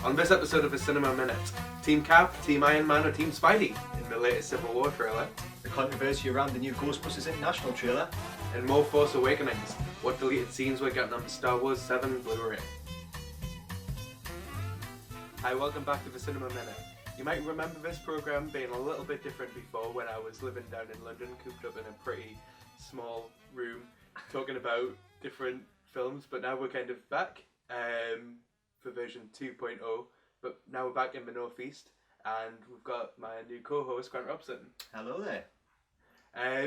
On this episode of A Cinema Minute, Team Cap, Team Iron Man or Team Spidey in the latest Civil War trailer, the controversy around the new Ghostbusters International trailer, and more Force Awakens, what deleted scenes we're getting on the Star Wars 7 Blu-ray. Hi, welcome back to the Cinema Minute. You might remember this programme being a little bit different before when I was living down in London, cooped up in a pretty small room, talking about different films, but now we're kind of back for version 2.0, but now we're back in the Northeast, and we've got my new co-host, Grant Robson. Hello there.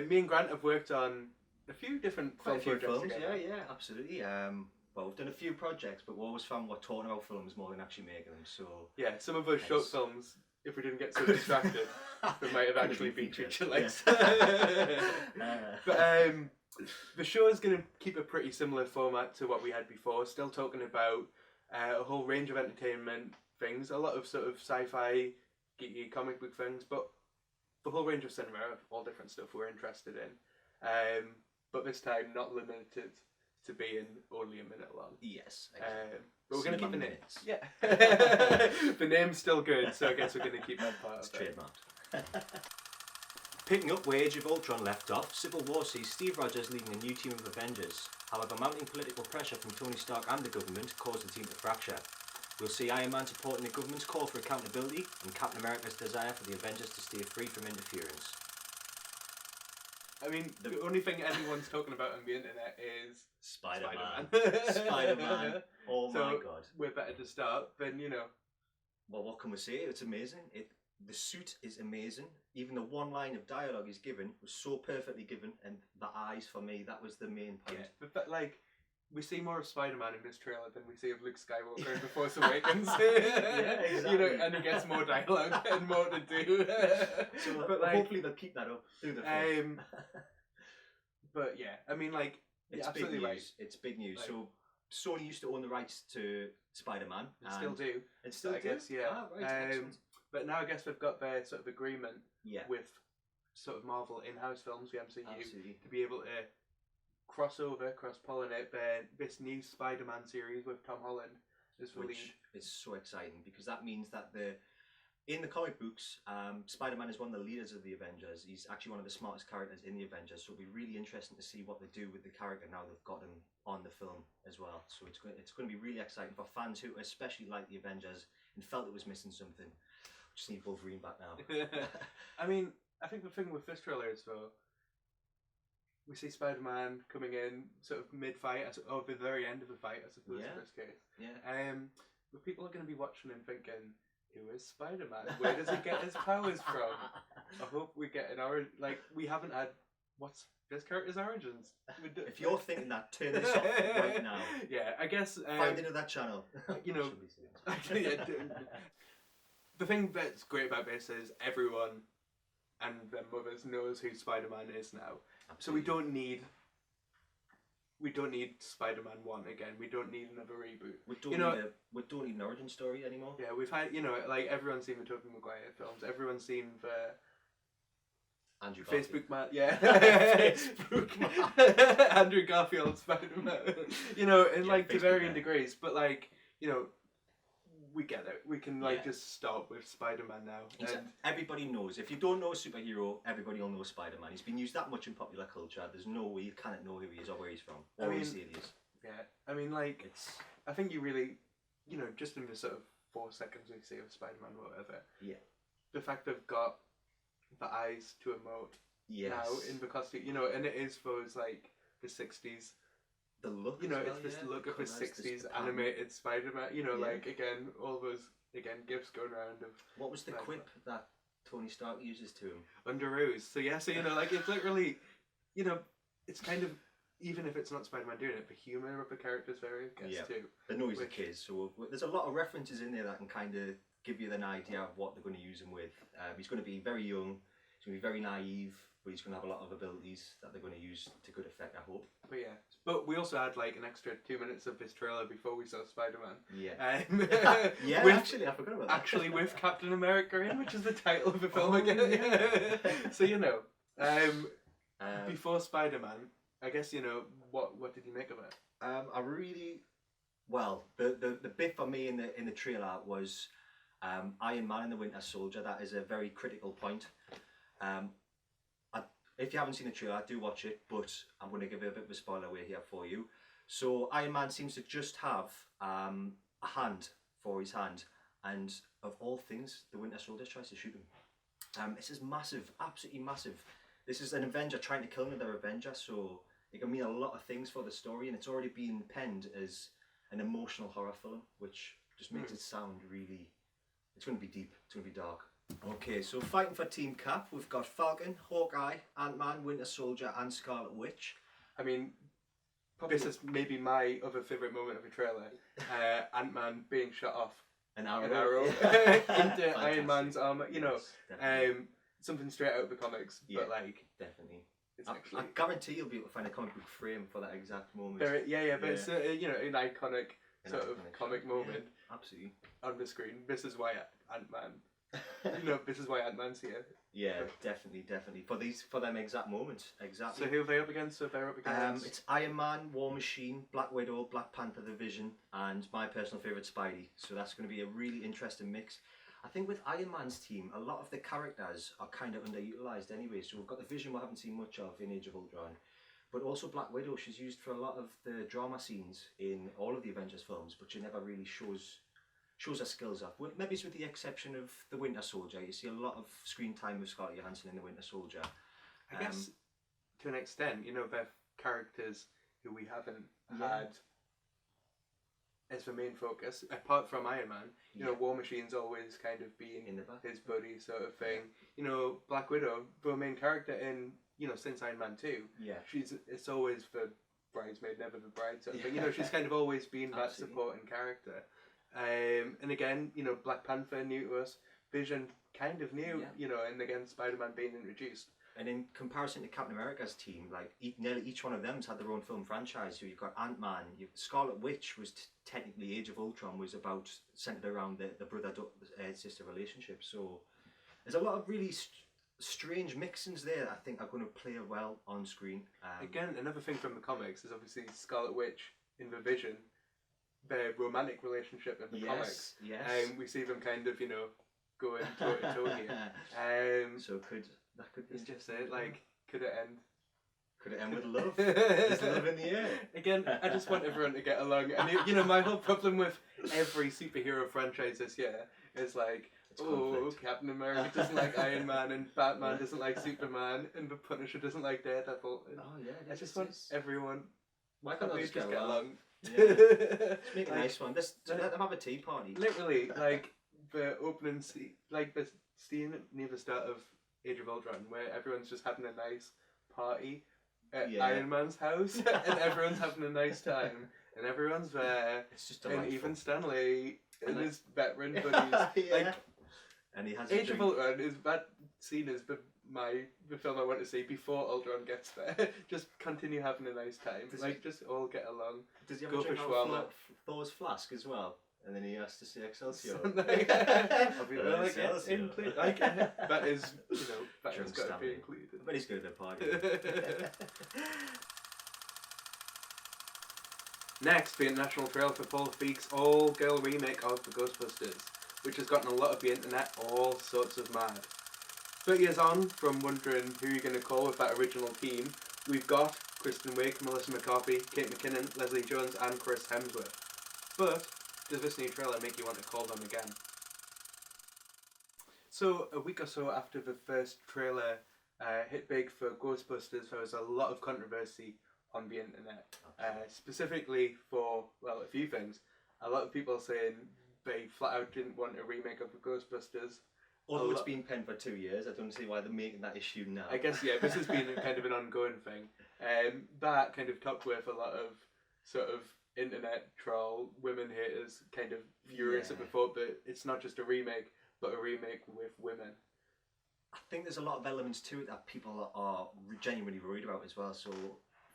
Me and Grant have worked on a few different Quite film a few projects films, together. yeah, absolutely. Well, we've done a few projects, but we always found we're talking about films more than actually making them, so... Yeah, some of those short films, if we didn't get so distracted, they might have actually been feature-length. But the show is going to keep a pretty similar format to what we had before, still talking about a whole range of entertainment things, a lot of sort of sci-fi, geeky comic book things, but the whole range of cinema, all different stuff we're interested in. But this time not limited to being only a minute long. Yes. But we're going to keep the name. Minutes. Yeah. The name's still good, so I guess we're going to keep that part It's of it. trademarked. Picking up where Age of Ultron left off, Civil War sees Steve Rogers leading a new team of Avengers. However, mounting political pressure from Tony Stark and the government caused the team to fracture. We'll see Iron Man supporting the government's call for accountability and Captain America's desire for the Avengers to steer free from interference. I mean, the only thing anyone's talking about on the internet is Spider-Man. Spider-Man. Spider-Man. Oh my god. We're better to start than, you know. Well, what can we say? It's amazing. The suit is amazing. Even the one line of dialogue he's given was so perfectly given, and the eyes, for me, that was the main point. Yeah, but like, we see more of Spider-Man in this trailer than we see of Luke Skywalker in The Force Awakens. Yeah, exactly. You know, and he gets more dialogue and more to do. So, but like, hopefully they'll keep that up through the film. But yeah, I mean, like, it's yeah, big absolutely news. right. It's big news. Like, so Sony used to own the rights to Spider-Man. They still do. It still I do? guess, yeah. Ah, right, excellent. But now I guess we've got their sort of agreement Yeah. with sort of Marvel in-house films, the MCU, Absolutely. to be able to cross-pollinate this new Spider-Man series with Tom Holland as the lead. Which is so exciting because that means that in the comic books, Spider-Man is one of the leaders of the Avengers. He's actually one of the smartest characters in the Avengers, so it'll be really interesting to see what they do with the character now they've got him on the film as well. So it's going to be really exciting for fans who especially like the Avengers and felt it was missing something. Just need Wolverine back now. I mean, I think the thing with this trailer is, though, we see Spider-Man coming in sort of mid-fight, or the very end of the fight, I suppose, in this case. Yeah. But people are going to be watching and thinking, who is Spider-Man? Where does he get his powers from? I hope we get an origin. Like, we haven't had, what's this character's origins? If you're thinking that, turn this off right now. Yeah, I guess... Find another channel. You know... The thing that's great about this is everyone and their mothers knows who Spider-Man is now. Absolutely. So we don't need Spider-Man 1 again. We don't need another reboot. We don't need an origin story anymore. Yeah, we've had, you know, like everyone's seen the Tobey Maguire films. Everyone's seen the Andrew Facebook Garfield. man, yeah. Facebook man. Andrew Garfield Spider-Man. You know, and Yeah, like to Facebook varying man. degrees, but like, you know, we get it. We can like just stop with Spider-Man now. And everybody knows. If you don't know a superhero, everybody will know Spider-Man. He's been used that much in popular culture. There's no way you cannot know who he is or where he's from or who his is. Yeah, I mean, like, I think you really, you know, just in the sort of 4 seconds we see of Spider-Man or whatever. Yeah. The fact they've got the eyes to emote now in the costume, you know, and it is those like the 60s. The look, you know, as well, it's this look of the 60s the animated Spider-Man. You know, like again, all those gifts going around of. What was the quip that Tony Stark uses to him? Under ruse. So yeah, so you know, like it's literally, you know, it's kind of, even if it's not Spider-Man doing it, the humour of the character's very good too. They know he's a kid, so there's a lot of references in there that can kind of give you an idea of what they're going to use him with. He's going to be very young. He's going to be very naive. But he's going to have a lot of abilities that they're going to use to good effect, I hope. But yeah, but we also had like an extra 2 minutes of this trailer before we saw Spider-Man. Yeah. Yeah, actually, I forgot about that. Actually, with Captain America in, which is the title of the film again. Yeah. So you know, before Spider-Man, I guess you know what did you make of it? I really Well, the bit for me in the trailer was Iron Man and the Winter Soldier. That is a very critical point. If you haven't seen the trailer, do watch it, but I'm going to give a bit of a spoiler away here for you. So Iron Man seems to just have a hand for his hand, and of all things, the Winter Soldier tries to shoot him. This is massive, absolutely massive. This is an Avenger trying to kill another Avenger, so it can mean a lot of things for the story, and it's already been penned as an emotional horror film, which just makes it sound really... It's going to be deep, it's going to be dark. Okay, so fighting for Team Cap, we've got Falcon, Hawkeye, Ant-Man, Winter Soldier and Scarlet Witch. I mean, this is maybe my other favourite moment of a trailer. Ant-Man being shot off An arrow, into Iron Man's armour. You know, something straight out of the comics, but like... Definitely. It's actually... I guarantee you'll be able to find a comic book frame for that exact moment. But it's, you know, an iconic sort of comic moment. Absolutely. On the screen. This is why Ant-Man... you know, this is why Ant-Man's here. Yeah, definitely. For them exact moments, exactly. So who are they up against? So they're up against... it's Iron Man, War Machine, Black Widow, Black Panther, The Vision, and my personal favourite, Spidey. So that's going to be a really interesting mix. I think with Iron Man's team, a lot of the characters are kind of underutilised anyway. So we've got The Vision we haven't seen much of in Age of Ultron. But also Black Widow, she's used for a lot of the drama scenes in all of the Avengers films, but she never really shows her skills off. Well, maybe it's with the exception of the Winter Soldier. You see a lot of screen time with Scarlett Johansson in the Winter Soldier. I guess to an extent, you know, they're characters who we haven't had as the main focus, apart from Iron Man. You know, War Machine's always kind of been in the back, his buddy sort of thing. You know, Black Widow, the main character in, you know, since Iron Man 2, it's always the bridesmaid, never the bride sort of thing. You know, she's kind of always been that supporting character. And again, you know, Black Panther new to us, Vision kind of new, you know, and again Spider-Man being introduced. And in comparison to Captain America's team, like nearly each one of them's had their own film franchise. So you've got Ant-Man, Scarlet Witch was technically Age of Ultron was about centered around the brother sister relationship. So there's a lot of really strange mixings there that I think are going to play well on screen. Again, another thing from the comics is obviously Scarlet Witch in the Vision. Their romantic relationship in the comics. Yes. We see them kind of, you know, going toe to toe here. So that could be just it. Like, could it end? Could it end with love? There's love in the air. Again, I just want everyone to get along. And you know, my whole problem with every superhero franchise this year is like, Captain America doesn't like Iron Man, and Batman doesn't like Superman, and the Punisher doesn't like Daredevil. I just want everyone. Why can't they just get along? Let's make a nice one. Let them have a tea party. Literally, like the opening scene, like the scene near the start of Age of Ultron, where everyone's just having a nice party at Iron Man's house, and everyone's having a nice time, and everyone's there. It's just delightful. And even Stanley and his veteran buddies. Like, and he has Age of Ultron is that scene is the film I want to see before Ultron gets there. Just continue having a nice time. Just all get along. Does he ever drink out Thor's flask as well? And then he has to say Excelsior. That is, you know, that has got to be included. But he's good at a party. Next, the international trailer for Paul Feig's all-girl remake of the Ghostbusters, which has gotten a lot of the internet all sorts of mad. 30 years on from wondering who you're going to call with that original team, we've got Kristen Wiig, Melissa McCarthy, Kate McKinnon, Leslie Jones and Chris Hemsworth. But does this new trailer make you want to call them again? So a week or so after the first trailer hit big for Ghostbusters, there was a lot of controversy on the internet. Specifically for, well, a few things. A lot of people saying they flat out didn't want a remake of the Ghostbusters. Although it's been penned for 2 years, I don't see why they're making that issue now. I guess, this has been kind of an ongoing thing. That kind of topped with a lot of sort of internet troll, women haters kind of furious at the thought that it's not just a remake, but a remake with women. I think there's a lot of elements to it that people are genuinely worried about as well. So,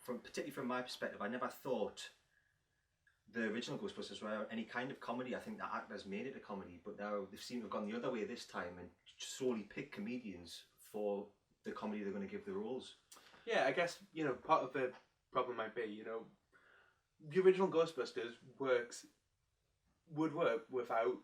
particularly from my perspective, I never thought the original Ghostbusters were any kind of comedy. I think the actors made it a comedy, but now they seem to have gone the other way this time and solely pick comedians for the comedy they're going to give the roles. Yeah, I guess, you know, part of the problem might be, you know, the original Ghostbusters would work without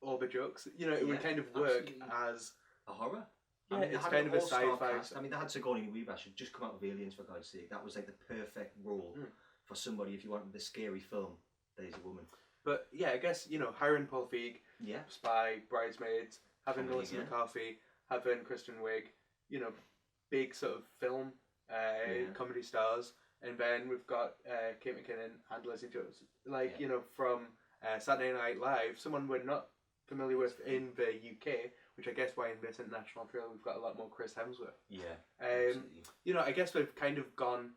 all the jokes. You know, it would kind of work absolutely. as A horror. yeah, I mean, they it's had kind an of a all-star sci-fi. cast. I mean, they had Sigourney Weaver. She'd just come out of Aliens, for God's sake. That was like the perfect role for somebody if you wanted the scary film. There's a woman. But yeah, I guess hiring Paul Feig, Yeah. Spy, Bridesmaids, having Comedy, Melissa yeah. McCarthy, having Kristen Wiig, big sort of film comedy stars, and then we've got Kate McKinnon and Leslie Jones, from Saturday Night Live, someone we're not familiar with in the UK, which I guess why in this international trailer we've got a lot more Chris Hemsworth. Yeah. Absolutely. I guess we've kind of gone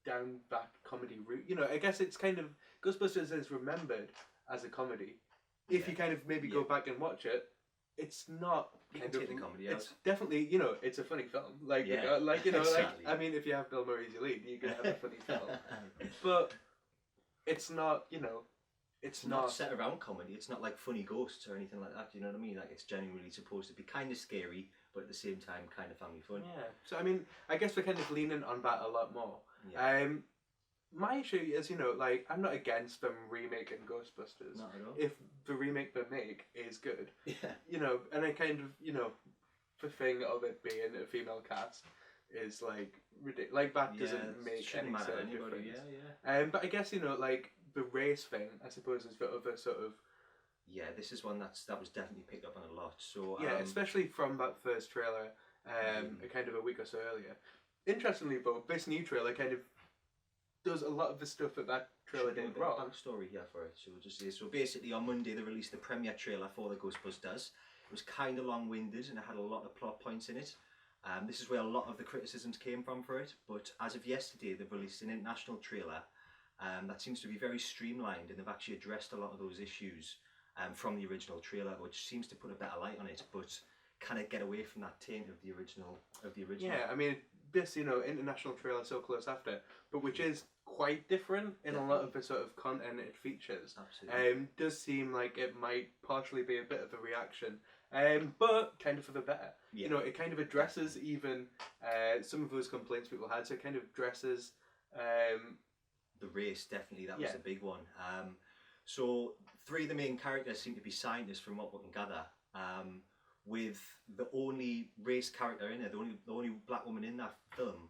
down that comedy route. I guess it's kind of Ghostbusters is remembered as a comedy. If you kind of maybe go back and watch it, it's not You kind can of take the comedy it's out. definitely it's a funny film. Exactly. I mean, if you have Bill Murray as your lead, you can have a funny film. But it's not It's not set around comedy. It's not like funny ghosts or anything like that. You know what I mean? Like, it's genuinely supposed to be kind of scary, but at the same time, kind of family fun. Yeah. So I mean, I guess we're kind of leaning on that a lot more. Yeah. My issue is, I'm not against them remaking Ghostbusters. Not at all. If the remake they make is good. Yeah. And I kind of, the thing of it being a female cast is like ridiculous. Like that doesn't make any matter sort of anybody. difference. Yeah. But I guess like the race thing, I suppose, is the other sort of. Yeah, this is one that was definitely picked up on a lot. So yeah, especially from that first trailer, kind of a week or so earlier. Interestingly, though, this new trailer kind of does a lot of the stuff that trailer did wrong. Backstory here for it. So we'll just say, so basically on Monday they released the premiere trailer for the Ghostbusters. It was kind of long-winded and it had a lot of plot points in it. This is where a lot of the criticisms came from for it. But as of yesterday, they've released an international trailer that seems to be very streamlined, and they've actually addressed a lot of those issues from the original trailer, which seems to put a better light on it, but kind of get away from that taint of the original. Yeah, I mean, this international trailer so close after, but which is quite different in a lot of the sort of content it features. Absolutely. Does seem like it might partially be a bit of a reaction, but kind of for the better. Yeah. It kind of addresses even some of those complaints people had. So it kind of addresses the race, definitely, that was the big one. So 3 of the main characters seem to be scientists from what we can gather, with the only race character in it, the only black woman in that film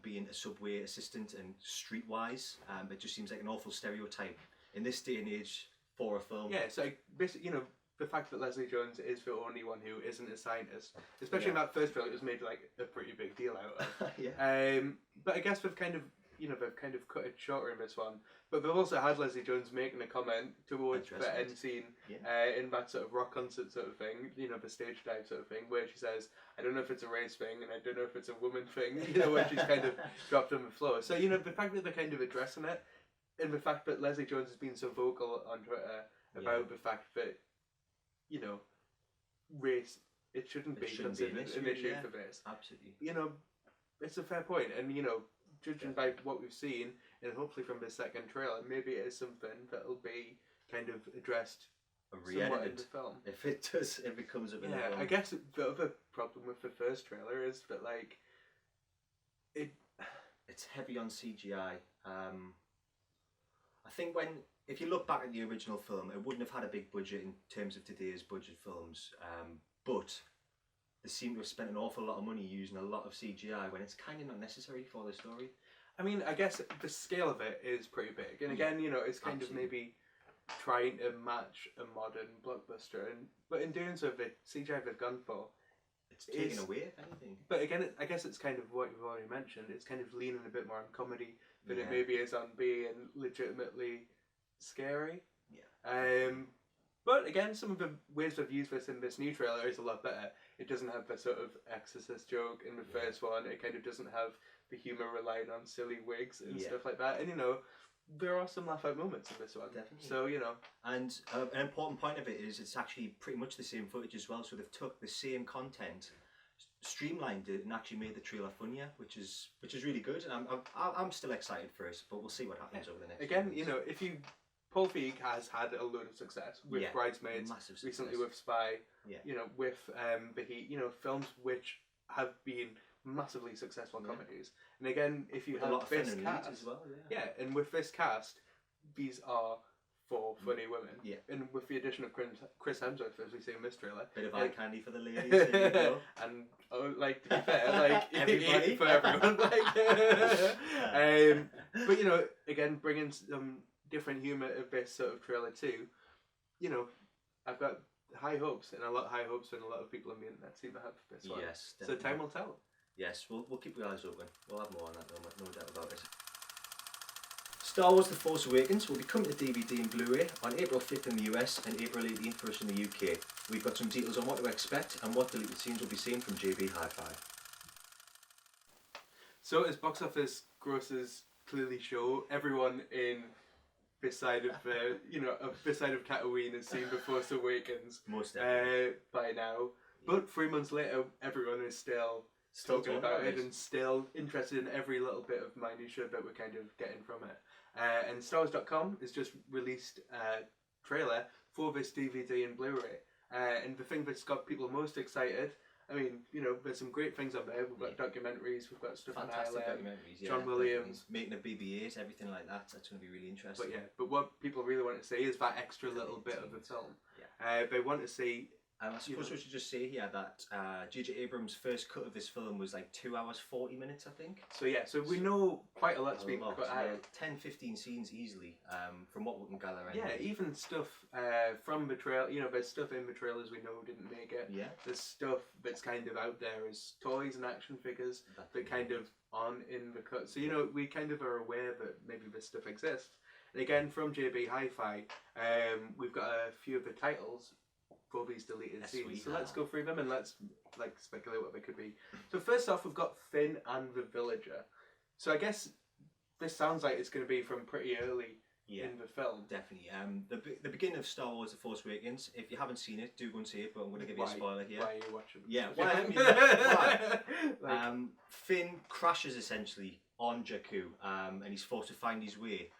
being a subway assistant and streetwise. It just seems like an awful stereotype in this day and age for a film. Yeah, so basically, the fact that Leslie Jones is the only one who isn't a scientist, especially in that first trailer, it was made like a pretty big deal out of. Yeah. But I guess they've kind of cut it shorter in this one. But they've also had Leslie Jones making a comment towards the end scene in that sort of rock concert sort of thing, the stage dive sort of thing, where she says, I don't know if it's a race thing and I don't know if it's a woman thing, when she's kind of dropped on the floor. So, the fact that they're kind of addressing it, and the fact that Leslie Jones has been so vocal on Twitter about the fact that, race, it shouldn't be considered an issue for this. Absolutely. It's a fair point, and judging by what we've seen, and hopefully from the second trailer, maybe it is something that'll be kind of addressed somewhat in the film. If it comes up in the film. I guess the other problem with the first trailer is that it's heavy on CGI. I think if you look back at the original film, it wouldn't have had a big budget in terms of today's budget films, but they seem to have spent an awful lot of money using a lot of CGI when it's kind of not necessary for the story. I mean, I guess the scale of it is pretty big, and again, it's kind of maybe trying to match a modern blockbuster, but in doing so, the CGI they've gone for, it's taken away, if anything. But again, I guess it's kind of what you've already mentioned. It's kind of leaning a bit more on comedy than it maybe is on being legitimately scary. Yeah. But again, some of the ways they've used this in this new trailer is a lot better. It doesn't have the sort of Exorcist joke in the first one. It kind of doesn't have the humour relying on silly wigs and stuff like that. And there are some laugh out moments in this one. Definitely. So And an important point of it is it's actually pretty much the same footage as well. So they've took the same content, streamlined it, and actually made the trailer funnier, which is really good. And I'm still excited for it, but we'll see what happens over the next. Again, if you. Paul Feig has had a load of success with Bridesmaids, recently with Spy, with The Heat, films which have been massively successful Yeah. comedies. And again, if you With a have lot of Finn this and cast, Reed as well. Yeah. yeah, and with this cast, these are 4 funny women. Yeah. And with the addition of Chris Hemsworth, as we see in this trailer, Bit of eye candy for the ladies. There you go. and like, to be fair, like Everybody. for everyone, like, but you know, again, bringing some different humour of this sort of trailer too. You know, I've got high hopes, and a lot of people on the internet seem to have this one. Yes. So Definitely. time will tell. Yes, we'll keep our eyes open. We'll have more on that, no doubt about it. Star Wars The Force Awakens will be coming to DVD and Blu-ray on April 5th in the US and April 18th for us in the UK. We've got some details on what to expect and what deleted scenes will be seen from JB Hi-Fi. So as box office grosses clearly show, everyone in this side of this side of Tatooine has seen The Force Awakens Most definitely. by now. But 3 months later, everyone is still talking about it and still interested in every little bit of minutiae that we're kind of getting from it. And StarWars.com has just released a trailer for this DVD and Blu-ray. And the thing that's got people most excited, I mean, you know, there's some great things on there. We've got documentaries, we've got stuff Fantastic on documentaries, yeah, John Williams. making a BB-8, everything like that. That's going to be really interesting. But what people really want to see is that extra little bit of the film. Yeah. They want to see. I suppose we should just say here that J.J. Abrams' first cut of this film was like 2 hours 40 minutes, I think. So yeah, so we know quite a lot's been cut out. 10-15 scenes easily, from what we can gather. Anyway. Yeah, even stuff from the trail. You know, there's stuff in the trailers we know didn't make it. Yeah. There's stuff that's kind of out there as toys and action figures that kind of aren't in the cut. So you know, we kind of are aware that maybe this stuff exists. And again, from JB Hi-Fi, we've got a few of the titles for these deleted scenes. So let's go through them and let's like speculate what they could be. So first off, we've got Finn and the Villager. So I guess this sounds like it's going to be from pretty early in the film. Definitely. The beginning of Star Wars: The Force Awakens. If you haven't seen it, do go and see it. But I'm going to give you a spoiler here. Why are you watching? Yeah. Why? Finn crashes essentially on Jakku, and he's forced to find his way.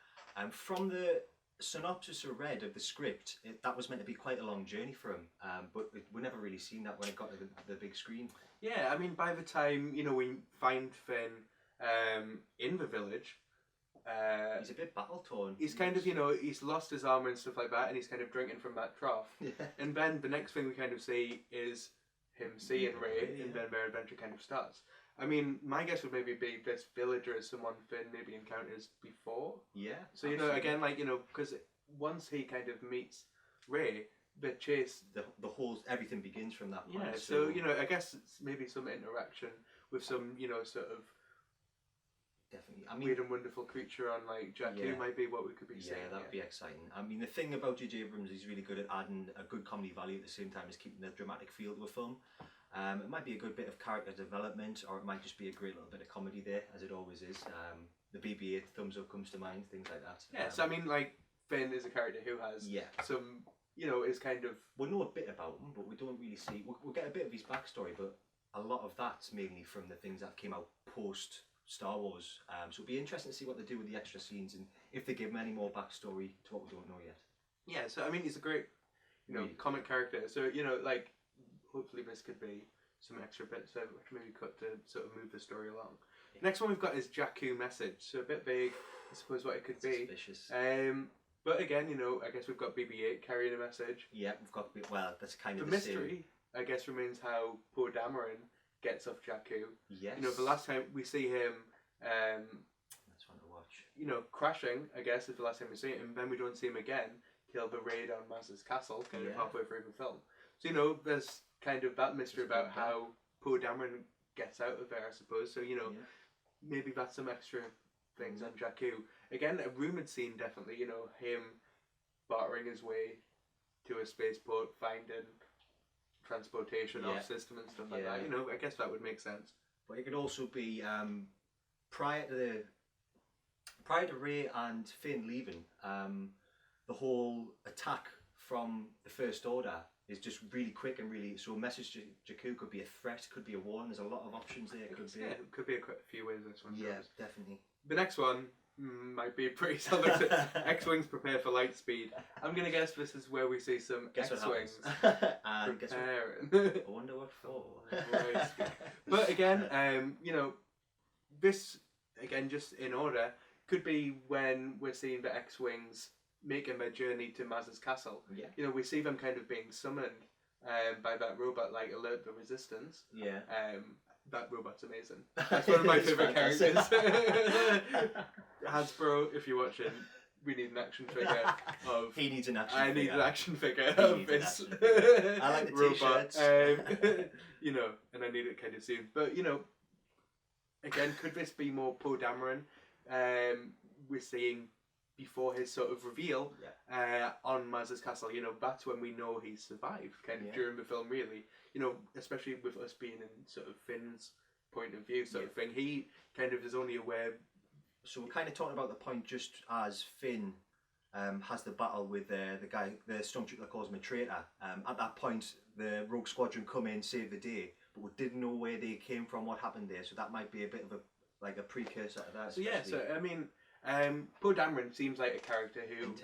From the synopsis I read of the script, that was meant to be quite a long journey for him, but we never really seen that when it got to the big screen. Yeah, I mean, by the time we find Finn in the village, he's a bit battle torn. He's kind of he's lost his armor and stuff like that, and he's kind of drinking from that trough. Yeah. And then the next thing we kind of see is him seeing Rey, and then their adventure kind of starts. I mean, my guess would maybe be this villager is someone Finn maybe encounters before. Yeah. So again, because once he kind of meets Rey, the chase, the whole everything begins from that point. Yeah. So I guess it's maybe some interaction with some sort of definitely. I mean, weird and wonderful creature on like Jakku might be what we could be seeing. Yeah, that would be exciting. I mean, the thing about J.J. Abrams, he's really good at adding a good comedy value at the same time as keeping the dramatic feel to a film. It might be a good bit of character development, or it might just be a great little bit of comedy there, as it always is. The BB-8 thumbs up comes to mind, things like that. Yeah, so I mean, like, Finn is a character who has some, is kind of... We'll know a bit about him, but we don't really see... We'll get a bit of his backstory, but a lot of that's mainly from the things that came out post-Star Wars. So it'll be interesting to see what they do with the extra scenes, and if they give him any more backstory to what we don't know yet. Yeah, so I mean, he's a great, comic character. So, like... Hopefully this could be some extra bits that maybe cut to sort of move the story along. Yeah. Next one we've got is Jakku message. So a bit vague, I suppose, what it could be. Suspicious. But again, I guess we've got BB-8 carrying a message. Yeah, we've got, that's kind of the mystery, I guess, remains how poor Dameron gets off Jakku. Yes. The last time we see him... that's fun to watch. Crashing, I guess, is the last time we see him. And then we don't see him again till the raid on Maz's castle, kind of halfway through the film. So, there's kind of that mystery about how poor Dameron gets out of there, I suppose. So, maybe that's some extra things on Jakku. Again, a rumoured scene, definitely, him bartering his way to a spaceport, finding transportation off system and stuff like that. I guess that would make sense. But it could also be prior to Rey and Finn leaving, the whole attack from the First Order is just really quick and really... So a message to Jakku could be a threat, could be a warning. There's a lot of options there. It could be a few ways this one goes. Yeah, definitely. The next one, might be pretty solid. X-Wings prepare for light speed. I'm going to guess this is where we see some X-Wings preparing. I wonder what for. But again, this, again, just in order, could be when we're seeing the X-Wings making their journey to Maz's castle. Yeah. We see them kind of being summoned by that robot, like Alert the Resistance. Yeah. That robot's amazing. That's one of my favourite characters. Hasbro, if you're watching, we need an action figure of... He needs an action figure. I need an action figure of this I like the robot. t-shirts. And I need it kind of soon. But, again, could this be more Poe Dameron? We're seeing before his sort of reveal on Maz's castle. That's when we know he survived, kind of during the film, really. Especially with us being in sort of Finn's point of view, sort of thing. He kind of is only aware. So we're kind of talking about the point just as Finn has the battle with the guy, the stormtrooper calls him a traitor. At that point, the Rogue Squadron come in, save the day, but we didn't know where they came from, what happened there. So that might be a bit of a precursor to that. So I mean, Poe Dameron seems like a character who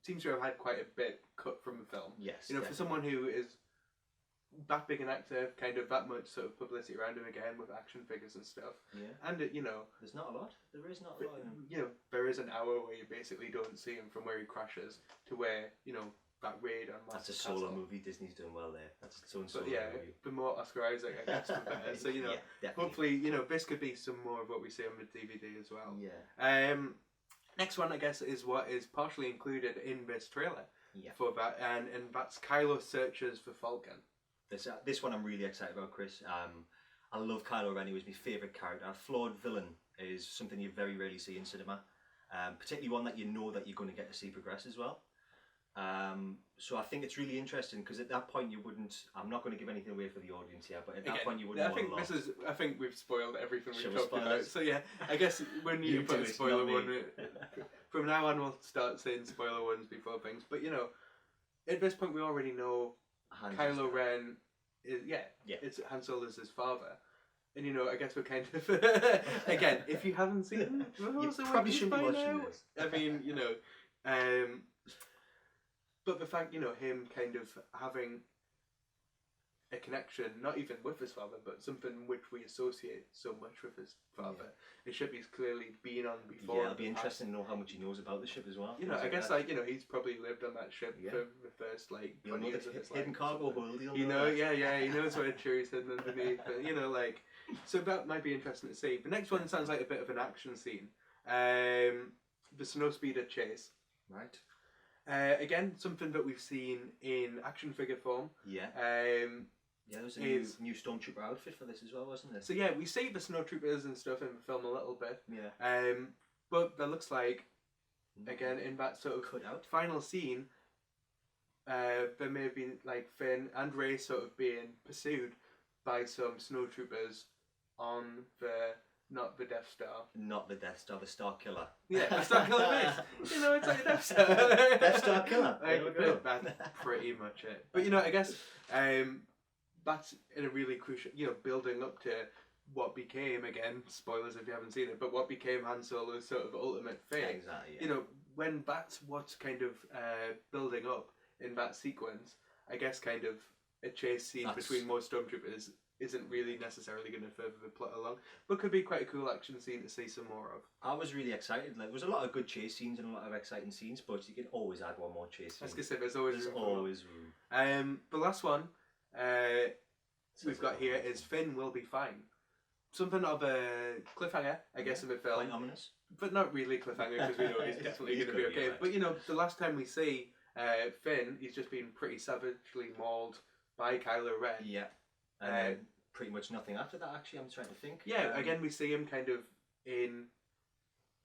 seems to have had quite a bit cut from the film. Yes. For someone who is that big an actor, kind of that much sort of publicity around him again with action figures and stuff. Yeah. And there's not a lot. There is not a lot. There is an hour where you basically don't see him from where he crashes to where that raid on Maz's That's a castle. solo movie. Disney's doing well there. That's its own solo movie. The more Oscar Isaac, I guess, the better. So hopefully this could be some more of what we see on the DVD as well. Yeah. Next one, I guess, is what is partially included in this trailer. Yeah. For that, and that's Kylo searches for Falcon. This one I'm really excited about, Chris. I love Kylo Ren. He was my favourite character. A flawed villain is something you very rarely see in cinema, particularly one that you know that you're going to get to see progress as well. So I think it's really interesting because at that point you wouldn't. I'm not going to give anything away for the audience here, but at that point you wouldn't. I think we've spoiled everything we've talked about. So I guess when you put a spoiler one, from now on we'll start saying spoiler ones before things. But at this point we already know Kylo Ren is it's Han Solo's his father. And I guess we're kind of again, if you haven't seen him, you probably shouldn't be watching this. I mean, but the fact, him kind of having a connection, not even with his father, but something which we associate so much with his father. The ship he's clearly been on before. Yeah, it'll be interesting to know how much he knows about the ship as well. I guess he's probably lived on that ship for the first 20 years of his life. Hidden cargo hold. He knows where Chewie's hidden underneath. So that might be interesting to see. The next one sounds like a bit of an action scene. The snowspeeder chase. Right. Again, something that we've seen in action figure form. Yeah. There was a new Stormtrooper outfit for this as well, wasn't there? So we see the snowtroopers and stuff in the film a little bit. Yeah. But that looks like, again, in that sort of final scene, there may have been Finn and Rey sort of being pursued by some snowtroopers on not the Death Star. Not the Death Star, the Star Killer. Yeah, the Star Killer base. It's like a Death Star. Death Star Killer. That's pretty much it. But I guess that's in a really crucial, building up to what became, again, spoilers if you haven't seen it, but what became Han Solo's sort of ultimate fate. Exactly. Yeah. When that's what's kind of building up in that sequence, I guess kind of a chase scene between more stormtroopers isn't really necessarily going to further the plot along, but could be quite a cool action scene to see some more of. I was really excited. There was a lot of good chase scenes and a lot of exciting scenes, but you can always add one more chase scene. I was going to say, there's always room. The last one we've got here is Finn will be fine. Something of a cliffhanger, I guess, in the film. Quite ominous. But not really cliffhanger, because we know he's definitely going to be okay. But the last time we see Finn, he's just been pretty savagely mauled by Kylo Ren. Yeah. And pretty much nothing after that, actually, I'm trying to think. Yeah, again, we see him kind of in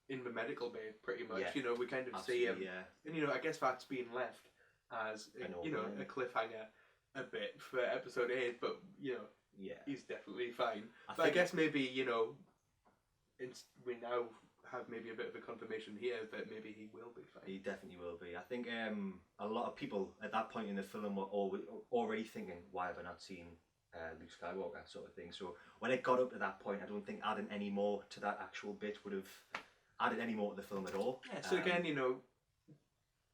the medical bay, pretty much. Yeah. We kind of see him. Yeah. And, I guess that's been left as, a cliffhanger a bit for episode 8, but, he's definitely fine. I guess maybe, we now have maybe a bit of a confirmation here that maybe he will be fine. He definitely will be. I think a lot of people at that point in the film were already thinking, why have I not seen Luke Skywalker sort of thing. So when it got up to that point, I don't think adding any more to that actual bit would have added any more to the film at all. Yeah, so again,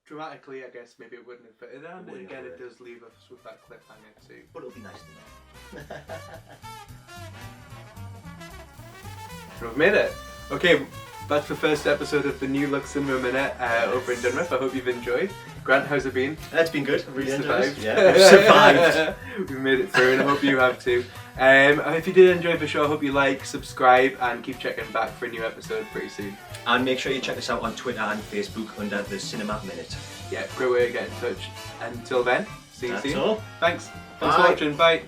dramatically, I guess maybe it wouldn't have fitted in, and again, it does leave us with that cliffhanger too. But it'll be nice to know. We've made it. Okay, that's the first episode of the New Look Cinema Minute over in Dunriff. I hope you've enjoyed. Grant, how's it been? It's been good. I've really enjoyed it. Survived. Yeah, we've survived. We've made it through, and I hope you have too. If you did enjoy the show, I hope you like, subscribe, and keep checking back for a new episode pretty soon. And make sure you check us out on Twitter and Facebook under the Cinema Minute. Yeah, great way to get in touch. Until then, see you soon. That's all. Thanks. Thanks Bye. for watching. Bye.